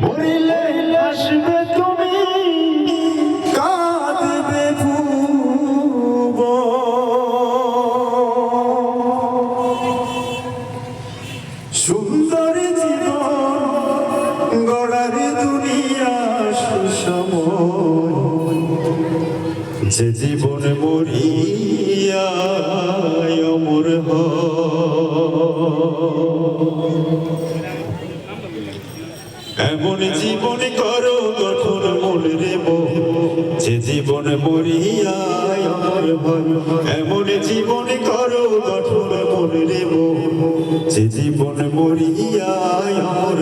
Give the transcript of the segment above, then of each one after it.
মরিলে আসবে তুমি কাঁদবে সুন্দর জীবন গড়ার দুনিয়া সুসময় যে জীবন মরিয়া অমর এমন জীবন করো গঠন মনে রে যে জীবন মরিয়া অমর এমন জীবন করো গঠন মনে রে যে জীবন মরিয়া অমর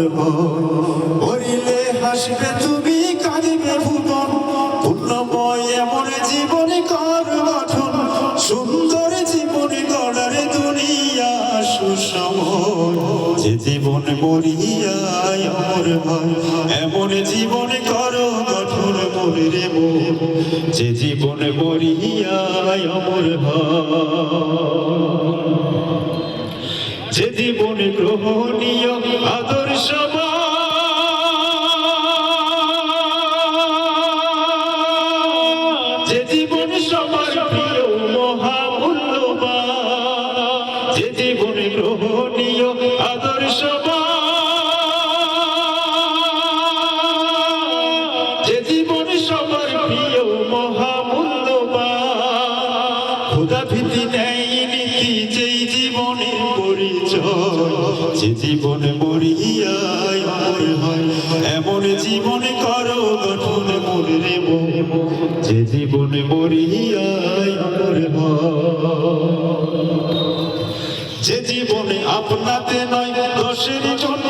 মরিলে হাসবে তুমি কাঁদিবে ভুবন পূর্ণময় এমন জীবন কর গঠন সুন্দর জীবন গড়ার দুনিয়া সুসময় যে জীবন মরিয়া অমর এমন জীবন করো গঠন মনে রে যে জীবন মরিয়া অমর যে জীবন গ্রহণীয় আদর্শ যে জীবন সবার প্রিয় মহামূল্যবান যে জীবন গ্রহণীয় আদর্শ যে জীবন সবার প্রিয় মহামূল্যবান খোদা ভীতি নেই নীতি যেই জীবনের পরিচয় যে জীবন মরিয়া এমন জীবন করো গঠন মনে রে যে জীবন মরিয়া যে জীবনে আপনাতে নয় দোষের জন্য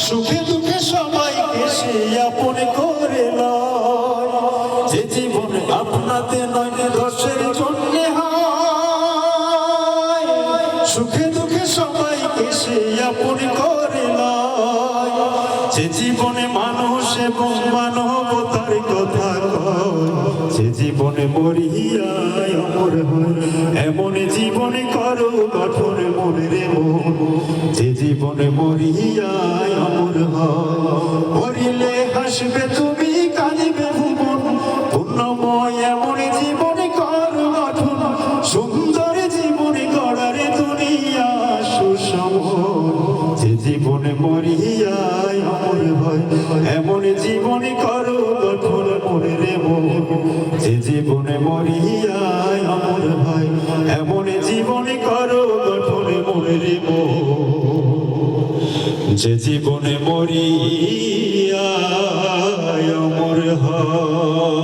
সুখে দুঃখে সবাইকে সে আপন করে লয় যে জীবন আপনাতে নয় দোষের জন্য হয় সুখে দুঃখে সবাইকে সে আপন করে লয় যে জীবনে মানুষ এবং মানবতার কথা কয় যে জীবনে মরিয়া অমর এমন জীবন করো গঠন মনে রে যে জীবনে মরিয়া অমর মরিলে হাসবে তুমি কাঁদিবে ভুবন পূর্ণময় এমন জীবন কর গঠন সুন্দর জীবন গড়ার দুনিয়া সুসময় যে জীবন মরিয়া অমর এমন জীবন করো গঠন মনে রে যে জীবন মরিয়া অমর এমন জীবন করো গঠন মনে রে যে জীবনে মরিয়া অমর হয়।